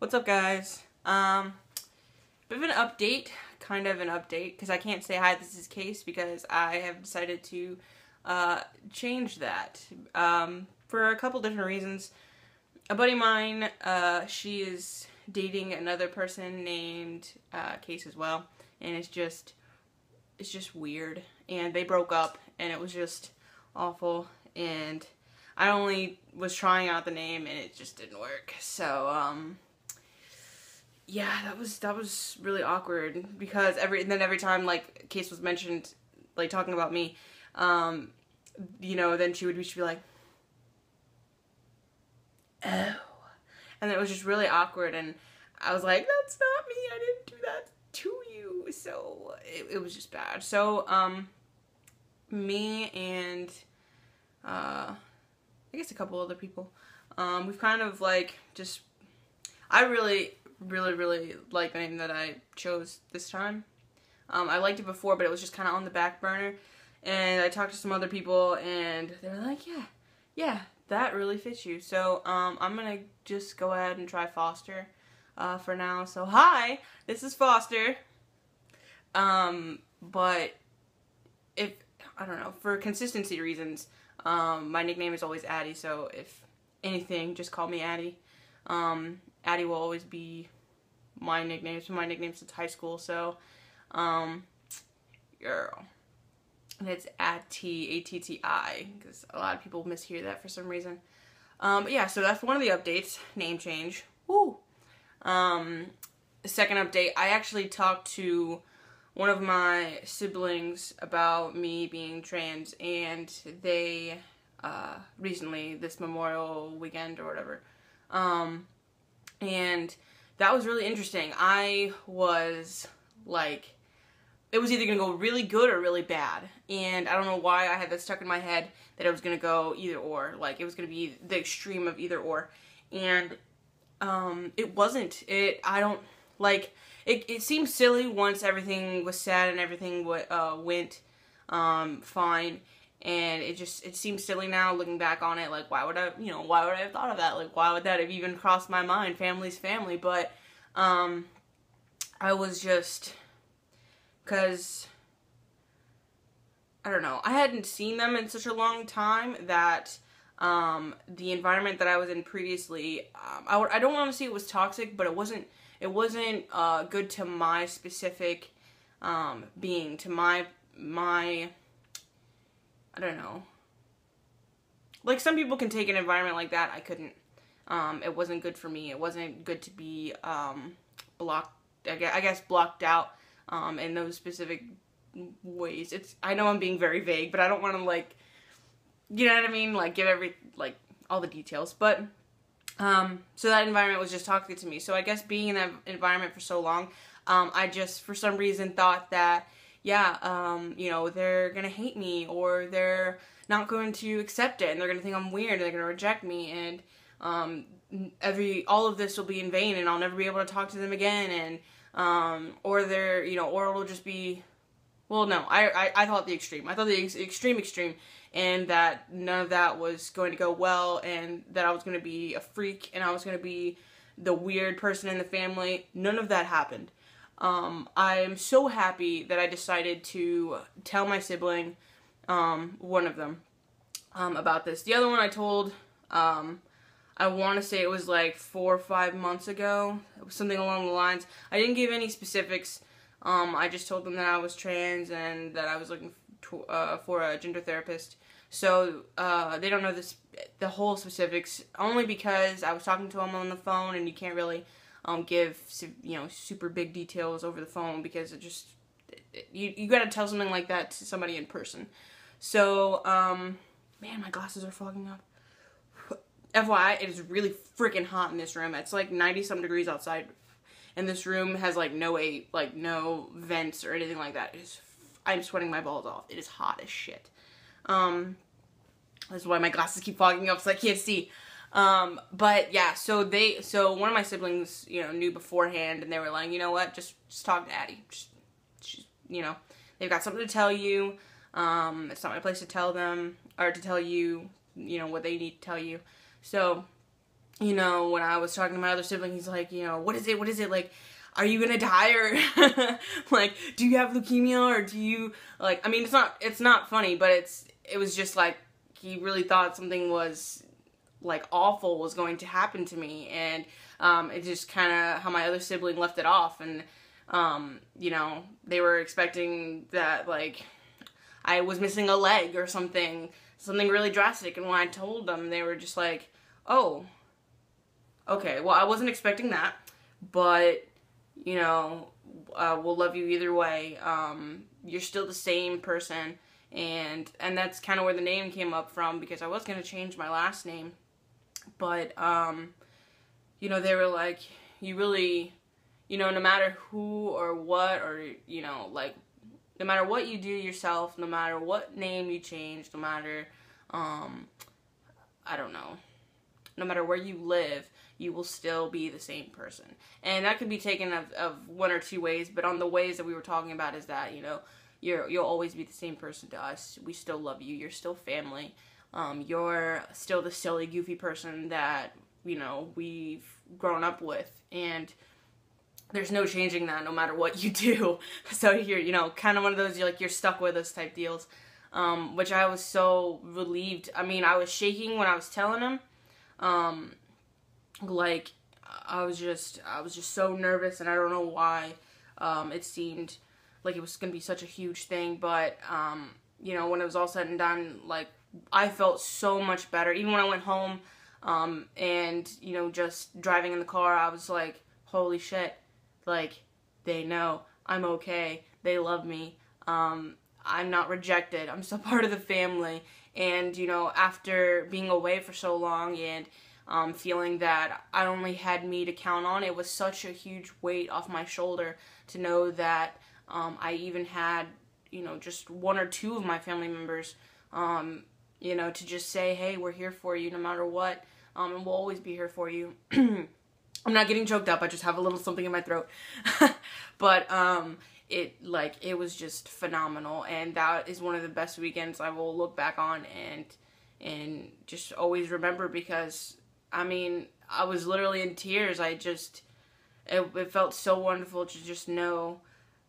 What's up, guys? Bit of an update, kind of an update, because I can't say hi, this is Case, because I have decided to change that for a couple different reasons. A buddy of mine, she is dating another person named Case as well, and it's just weird, and they broke up, and it was just awful, and I only was trying out the name, and it just didn't work, so, yeah, that was really awkward, because every time, like, Case was mentioned, like, talking about me, you know, then she would be like, oh, and it was just really awkward, and I was like, that's not me, I didn't do that to you, so it was just bad. So, me and, I guess a couple other people, we've kind of, like, just, I really like the name that I chose this time. I liked it before, but it was just kind of on the back burner, and I talked to some other people, and they were like, yeah, that really fits you. So, I'm gonna just go ahead and try Foster, for now. So, hi, this is Foster. But I don't know, for consistency reasons, my nickname is always Addie, so if anything, just call me Addie. Addie will always be my nickname. It's been my nickname since high school, so, girl. And it's A-T-T-I, because a lot of people mishear that for some reason. But yeah, so that's one of the updates, name change. Woo! The second update, I actually talked to one of my siblings about me being trans, and they, recently, this Memorial weekend or whatever, and that was really interesting. I was, like, it was either going to go really good or really bad, and I don't know why I had that stuck in my head that it was going to go either or, like, it was going to be the extreme of either or, and, it wasn't. It seemed silly once everything was said and everything went, fine, and it seems silly now, looking back on it, like, why would I have thought of that, like, why would that have even crossed my mind? Family's family, but, I was just, because, I don't know, I hadn't seen them in such a long time that, the environment that I was in previously, I don't want to say it was toxic, but it wasn't good to my specific, being, to my, I don't know, like, some people can take an environment like that, I couldn't. It wasn't good for me. It wasn't good to be, blocked, I guess blocked out, in those specific ways. I know I'm being very vague, but I don't want to, like, you know what I mean, like, give all the details, but, so that environment was just toxic to me, so I guess being in that environment for so long, I just, for some reason, thought that, yeah, you know, they're gonna hate me, or they're not going to accept it, and they're gonna think I'm weird, and they're gonna reject me, and, all of this will be in vain, and I'll never be able to talk to them again, and, or they're, you know, or it'll just be, well, no, I thought the extreme. I thought the extreme, and that none of that was going to go well, and that I was going to be a freak, and I was going to be the weird person in the family. None of that happened. I am so happy that I decided to tell my sibling, one of them, about this. The other one I told, I want to say it was like 4 or 5 months ago. It was something along the lines. I didn't give any specifics. I just told them that I was trans and that I was looking for a gender therapist. So, they don't know the whole specifics, only because I was talking to them on the phone, and you can't really, give, you know, super big details over the phone, because it just, you gotta tell something like that to somebody in person. So, man, my glasses are fogging up. FYI, it is really freaking hot in this room. It's like 90-some degrees outside, and this room has, like, no vents or anything like that. I'm sweating my balls off. It is hot as shit. That's why my glasses keep fogging up, so I can't see. But yeah, so one of my siblings, you know, knew beforehand, and they were like, you know what, just talk to Addie. Just, you know, they've got something to tell you. It's not my place to tell them, or to tell you, you know, what they need to tell you. So, you know, when I was talking to my other sibling, he's like, you know, what is it, like, are you gonna die, or, like, do you have leukemia, or do you, like, I mean, it's not funny, but it was just, like, he really thought something was, like, awful was going to happen to me, and, it just kind of how my other sibling left it off, and, you know, they were expecting that, like, I was missing a leg or something really drastic, and when I told them, they were just like, oh, okay, well, I wasn't expecting that, but, you know, we'll love you either way. You're still the same person, and that's kind of where the name came up from, because I was going to change my last name, but, you know, they were like, you really, you know, no matter who or what, or, you know, like, no matter what you do yourself, no matter what name you change, no matter, I don't know, no matter where you live, you will still be the same person. And that could be taken of one or two ways, but on the ways that we were talking about is that, you know, you'll always be the same person to us. We still love you. You're still family. You're still the silly, goofy person that, you know, we've grown up with. And there's no changing that no matter what you do. So you're, you know, kind of one of those, you're stuck with us type deals. Which I was so relieved. I mean, I was shaking when I was telling him. Like, I was just so nervous, and I don't know why. It seemed like it was going to be such a huge thing, but, you know, when it was all said and done, like, I felt so much better. Even when I went home, and, you know, just driving in the car, I was like, holy shit, like, they know I'm okay. They love me. I'm not rejected. I'm still part of the family. And, you know, after being away for so long and, feeling that I only had me to count on, it was such a huge weight off my shoulder to know that, I even had, you know, just one or two of my family members, you know, to just say, hey, we're here for you no matter what, and we'll always be here for you. I'm not getting choked up, I just have a little something in my throat. But, it was just phenomenal, and that is one of the best weekends I will look back on and just always remember, because, I mean, I was literally in tears. It felt so wonderful to just know,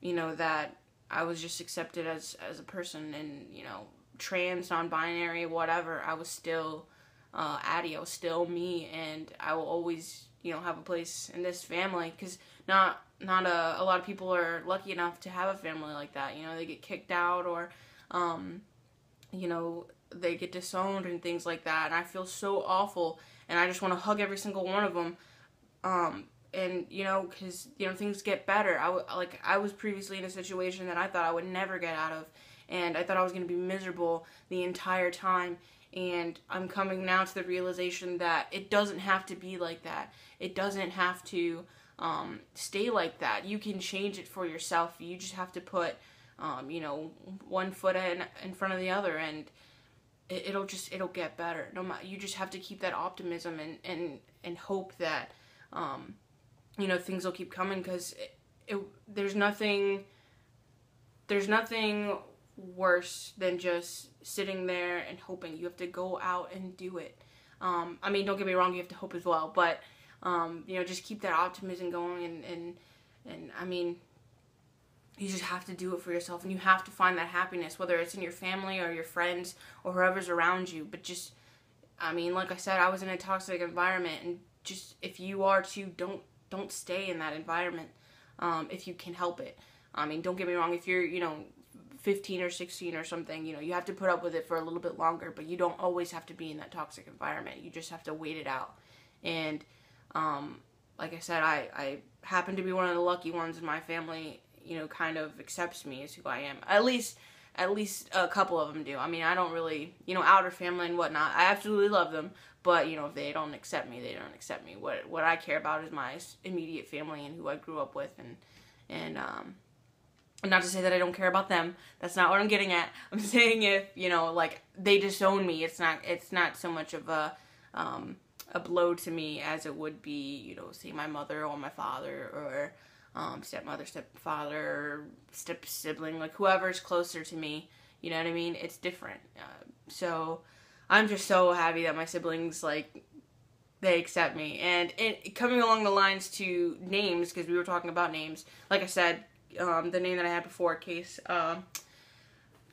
you know, that I was just accepted as a person, and, you know, trans, non-binary, whatever, I was still, Addie, I was still me, and I will always, you know, have a place in this family, because not a lot of people are lucky enough to have a family like that. You know, they get kicked out, or, you know, they get disowned and things like that, and I feel so awful, and I just want to hug every single one of them, and, you know, because, you know, things get better. I was previously in a situation that I thought I would never get out of, and I thought I was going to be miserable the entire time, and I'm coming now to the realization that it doesn't have to be like that. It doesn't have to stay like that. You can change it for yourself. You just have to put, you know, one foot in front of the other, and it'll get better. You just have to keep that optimism and hope that, you know, things will keep coming, because there's nothing worse than just sitting there and hoping. You have to go out and do it. I mean, don't get me wrong, you have to hope as well, but, you know, just keep that optimism going, and I mean, you just have to do it for yourself, and you have to find that happiness, whether it's in your family or your friends or whoever's around you. But just, I mean, like I said, I was in a toxic environment, and just, if you are too, don't stay in that environment, if you can help it. I mean, don't get me wrong, if you're, you know, 15 or 16 or something, you know, you have to put up with it for a little bit longer, but you don't always have to be in that toxic environment. You just have to wait it out. And, like I said, I happen to be one of the lucky ones in my family, you know, kind of accepts me as who I am. At least a couple of them do. I mean, I don't really, you know, outer family and whatnot, I absolutely love them, but, you know, if they don't accept me, they don't accept me. What I care about is my immediate family and who I grew up with, and not to say that I don't care about them. That's not what I'm getting at. I'm saying if, you know, like, they disown me, it's not so much of a blow to me as it would be, you know, say my mother or my father, or stepmother, stepfather, or step sibling, like whoever's closer to me. You know what I mean? It's different. So I'm just so happy that my siblings, like, they accept me. And coming along the lines to names, because we were talking about names, like I said, the name that I had before, Case,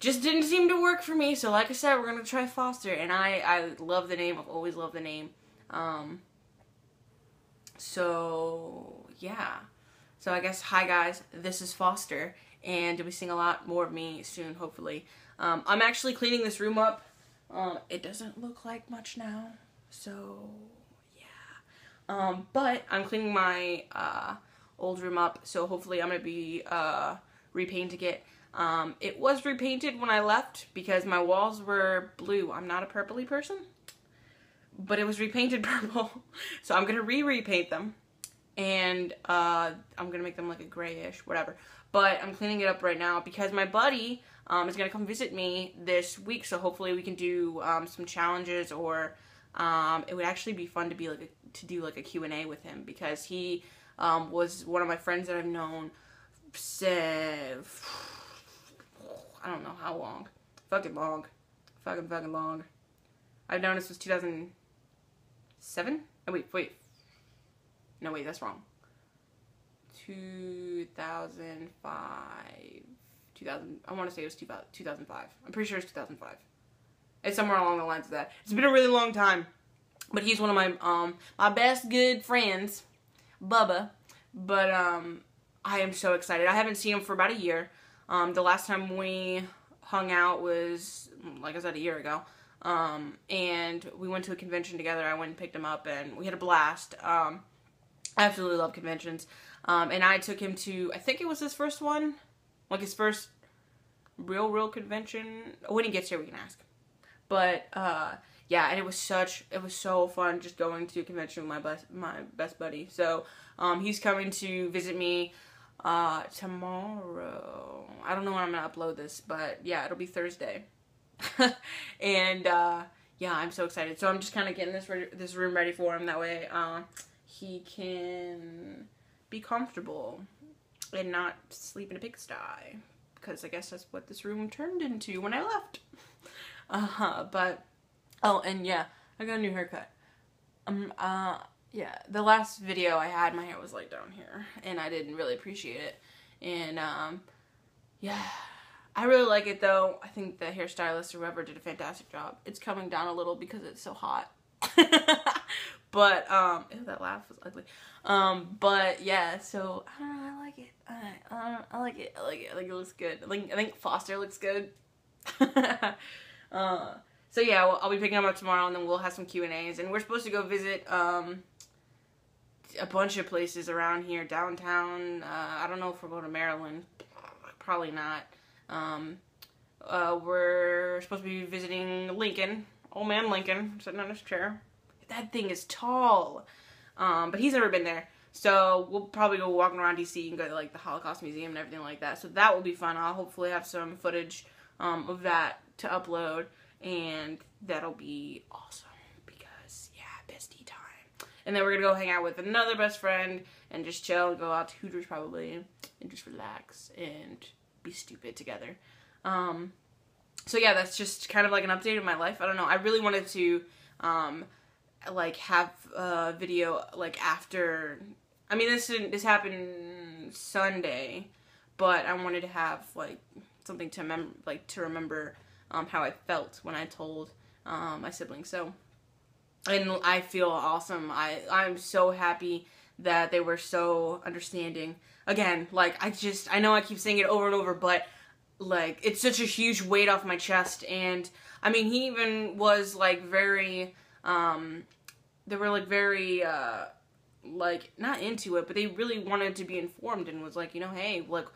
just didn't seem to work for me. So like I said, we're going to try Foster. And I love the name. I've always loved the name. So, yeah. So I guess, hi guys, this is Foster. And you'll be seeing a lot more of me soon, hopefully. I'm actually cleaning this room up. It doesn't look like much now. So, yeah. But I'm cleaning my old room up. So hopefully I'm going to be repainting it. It was repainted when I left because my walls were blue. I'm not a purpley person, but it was repainted purple. So I'm going to repaint them, and I'm going to make them like a grayish, whatever. But I'm cleaning it up right now because my buddy is going to come visit me this week. So hopefully we can do some challenges, or it would actually be fun to be like do like a Q&A with him, because he was one of my friends that I've known since, I don't know how long. Fucking long. Fucking long. I've known this was 2007? Oh, wait. No, wait, that's wrong. 2005. I want to say it was 2005. I'm pretty sure it's 2005. It's somewhere along the lines of that. It's been a really long time. But he's one of my, my best good friends, Bubba. But, I am so excited. I haven't seen him for about a year. The last time we hung out was, like I said, a year ago. And we went to a convention together. I went and picked him up, and we had a blast. I absolutely love conventions. And I took him to, I think it was his first one. Like his first real convention. When he gets here, we can ask. But, yeah, and it was so fun just going to a convention with my best buddy. So, he's coming to visit me tomorrow. I don't know when I'm gonna upload this, but yeah, it'll be Thursday. And yeah, I'm so excited. So I'm just kind of getting this room ready for him. That way he can be comfortable and not sleep in a pigsty, because I guess that's what this room turned into when I left. But oh, and yeah, I got a new haircut. Yeah, the last video I had, my hair was like down here, and I didn't really appreciate it. And, yeah, I really like it though. I think the hairstylist or whoever did a fantastic job. It's coming down a little because it's so hot. But, ew, that laugh was ugly. But yeah, so, I don't know, I like it. I like it. I think it looks good. I think Foster looks good. So yeah, I'll be picking him up tomorrow, and then we'll have some Q&As, and we're supposed to go visit, a bunch of places around here, downtown. I don't know if we're going to Maryland. Probably not. We're supposed to be visiting Lincoln. Old man Lincoln, sitting on his chair. That thing is tall. But he's never been there. So we'll probably go walking around DC and go to like the Holocaust Museum and everything like that. So that will be fun. I'll hopefully have some footage of that to upload. And that'll be awesome. Because, yeah, bestie time. And then we're going to go hang out with another best friend and just chill and go out to Hooters probably and just relax and be stupid together. So yeah, that's just kind of like an update of my life. I don't know. I really wanted to, like have a video like after, I mean, this happened Sunday, but I wanted to have like something to remember, how I felt when I told, my siblings. So, and I feel awesome. I'm so happy that they were so understanding. Again, like, I know I keep saying it over and over, but, like, it's such a huge weight off my chest. And, I mean, he even was, like, very, they were, like, very, like, not into it, but they really wanted to be informed and was like, you know, hey, like,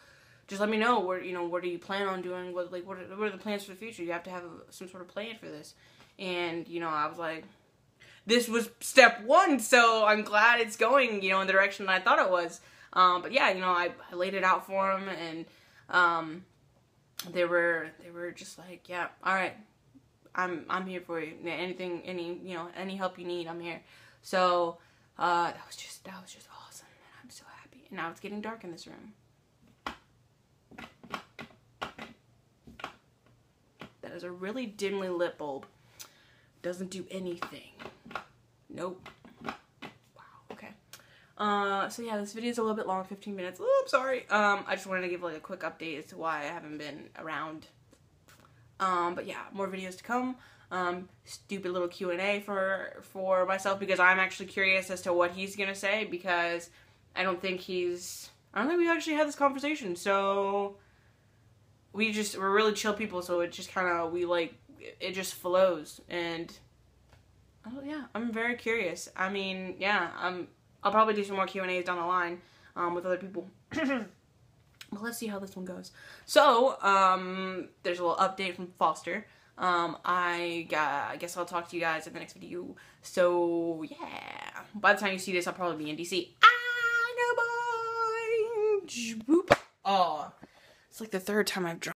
just let me know, what do you plan on doing? What are the plans for the future? You have to have some sort of plan for this. And, you know, I was like, this was step one, so I'm glad it's going, you know, in the direction that I thought it was. But yeah, you know, I laid it out for them, and they were just like, yeah, all right, I'm here for you. Any help you need, I'm here. So that was just awesome, and I'm so happy. And now it's getting dark in this room. That is a really dimly lit bulb. Doesn't do anything. Nope. So yeah, this video is a little bit long, 15 minutes. Oh, I'm sorry. I just wanted to give like a quick update as to why I haven't been around. But yeah, more videos to come. Stupid little Q&A for myself, because I'm actually curious as to what he's gonna say, because I don't think we actually had this conversation. So we're really chill people, so it just kind of, it just flows. And oh yeah, I'm very curious. I mean, yeah, I'll probably do some more Q&As down the line with other people. But let's see how this one goes. So, there's a little update from Foster. I guess I'll talk to you guys in the next video. So, yeah. By the time you see this, I'll probably be in DC. Ah, no, bye! Boop. Oh, it's like the third time I've drawn.